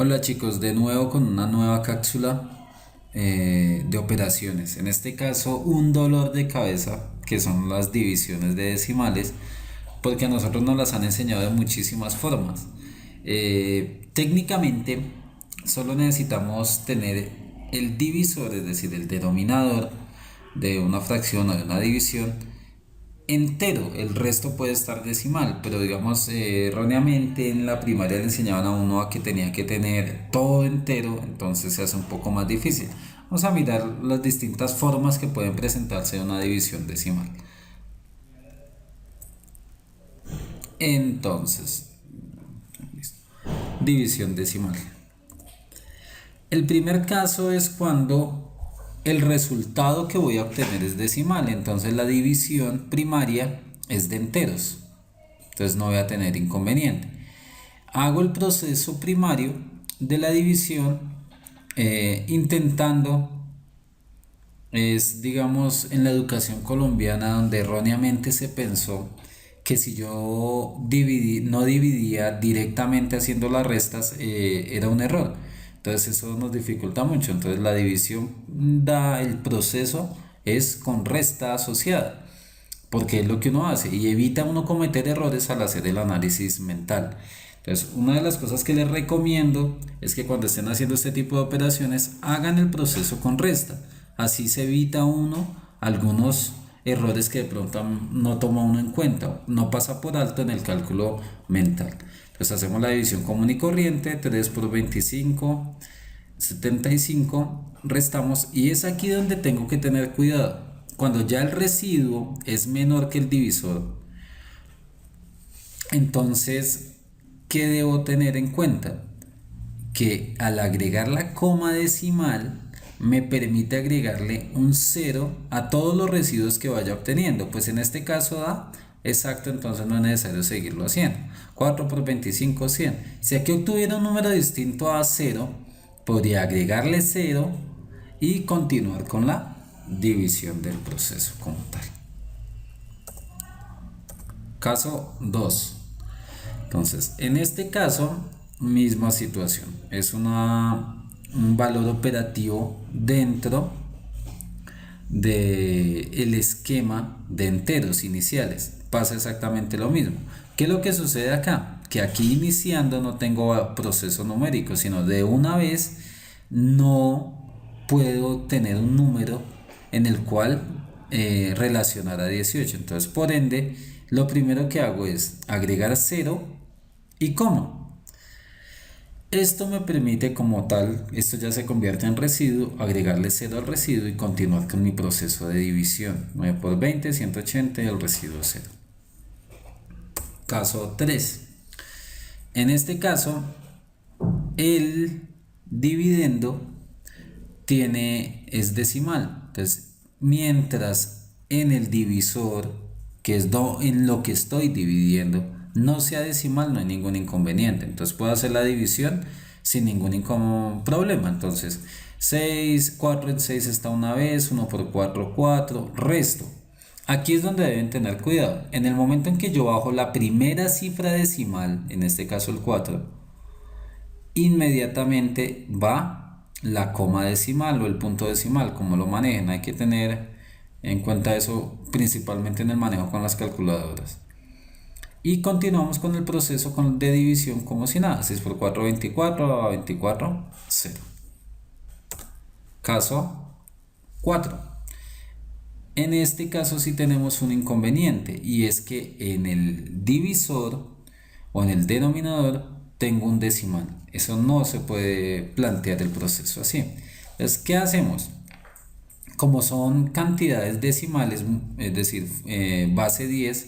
Hola chicos, de nuevo con una nueva cápsula de operaciones. En este caso, un dolor de cabeza, que son las divisiones de decimales, porque a nosotros nos las han enseñado de muchísimas formas. Técnicamente, solo necesitamos tener el divisor, es decir, el denominador de una fracción o de una división entero, el resto puede estar decimal, pero digamos erróneamente en la primaria le enseñaban a uno a que tenía que tener todo entero, entonces se hace un poco más difícil. Vamos a mirar las distintas formas que pueden presentarse una división decimal. Entonces, división decimal. El primer caso es cuando el resultado que voy a obtener es decimal, entonces la división primaria es de enteros, entonces no voy a tener inconveniente. Hago el proceso primario de la división intentando, es digamos en la educación colombiana donde erróneamente se pensó que si yo no dividía directamente haciendo las restas era un error. Entonces eso nos dificulta mucho. Entonces la división el proceso es con resta asociada, porque es lo que uno hace y evita uno cometer errores al hacer el análisis mental. Entonces, una de las cosas que les recomiendo es que cuando estén haciendo este tipo de operaciones hagan el proceso con resta. Así se evita uno algunos errores que de pronto no toma uno en cuenta, no pasa por alto en el cálculo mental. Entonces hacemos la división común y corriente, 3 por 25, 75, restamos y es aquí donde tengo que tener cuidado. Cuando ya el residuo es menor que el divisor, entonces, ¿qué debo tener en cuenta? Que al agregar la coma decimal me permite agregarle un cero a todos los residuos que vaya obteniendo. Pues en este caso da exacto, entonces no es necesario seguirlo haciendo. 4 por 25, 100. Si aquí obtuviera un número distinto a cero, podría agregarle cero y continuar con la división del proceso como tal. Caso 2. Entonces, en este caso, misma situación. Es un valor operativo dentro del esquema de enteros iniciales. Pasa exactamente lo mismo. ¿Qué es lo que sucede acá? Que aquí iniciando no tengo proceso numérico, sino de una vez no puedo tener un número en el cual relacionar a 18. Entonces, por ende, lo primero que hago es agregar 0 y coma. Esto me permite como tal, esto ya se convierte en residuo, agregarle 0 al residuo y continuar con mi proceso de división. 9 por 20, 180 y el residuo 0. Caso 3. En este caso, el dividendo es decimal. Entonces, mientras en el divisor, que es en lo que estoy dividiendo, no sea decimal, no hay ningún inconveniente. Entonces puedo hacer la división sin ningún problema. Entonces 6, 4 en 6 está una vez, 1 por 4, 4, resto. Aquí es donde deben tener cuidado. En el momento en que yo bajo la primera cifra decimal, en este caso el 4, inmediatamente va la coma decimal o el punto decimal, como lo manejen. Hay que tener en cuenta eso principalmente en el manejo con las calculadoras. Y continuamos con el proceso de división como si nada. 6 por 4, 24, a 24, 0. Caso 4. En este caso sí tenemos un inconveniente y es que en el divisor o en el denominador tengo un decimal. Eso no se puede plantear el proceso así. Entonces, ¿qué hacemos? Como son cantidades decimales, es decir, base 10,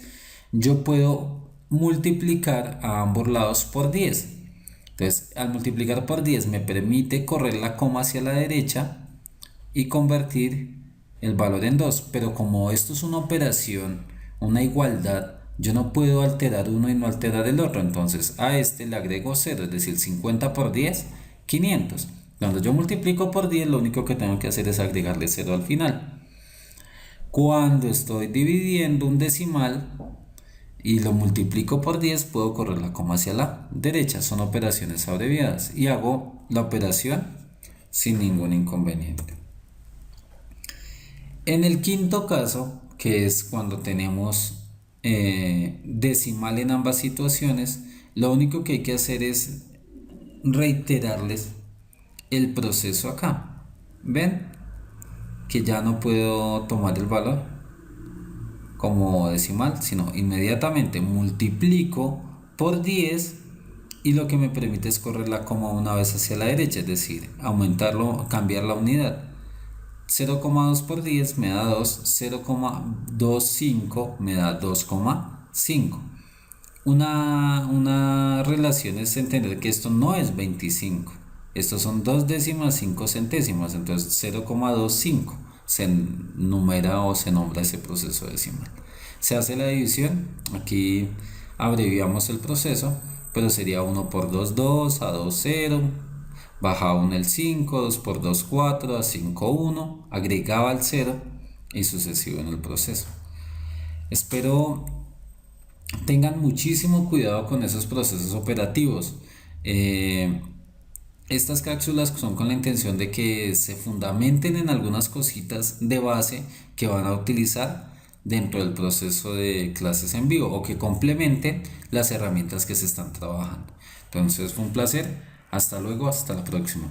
yo puedo multiplicar a ambos lados por 10. Entonces, al multiplicar por 10 me permite correr la coma hacia la derecha y convertir el valor en 2. Pero como esto es una operación, una igualdad, yo no puedo alterar uno y no alterar el otro. Entonces, a este le agrego 0, es decir, 50 por 10, 500. Cuando yo multiplico por 10, lo único que tengo que hacer es agregarle 0 al final. Cuando estoy dividiendo un decimal, y lo multiplico por 10, puedo correr la coma hacia la derecha. Son operaciones abreviadas y hago la operación sin ningún inconveniente. En el quinto caso, que es cuando tenemos decimal en ambas situaciones, lo único que hay que hacer es reiterarles el proceso acá. ¿Ven? Que ya no puedo tomar el valor como decimal, sino inmediatamente multiplico por 10 y lo que me permite es correr la coma una vez hacia la derecha, es decir, aumentarlo, cambiar la unidad. 0,2 por 10 me da 2, 0,25 me da 2,5. Una relación es entender que esto no es 25, estos son 2 décimas 5 centésimas, entonces 0,25 se numera o se nombra ese proceso decimal. Se hace la división, aquí abreviamos el proceso, pero sería 1 por 2, 2, a 2, 0, baja 1 el 5, 2 por 2, 4, a 5, 1, agregaba el 0 y sucesivo en el proceso. Espero tengan muchísimo cuidado con esos procesos operativos. Estas cápsulas son con la intención de que se fundamenten en algunas cositas de base que van a utilizar dentro del proceso de clases en vivo o que complementen las herramientas que se están trabajando. Entonces fue un placer. Hasta luego, hasta la próxima.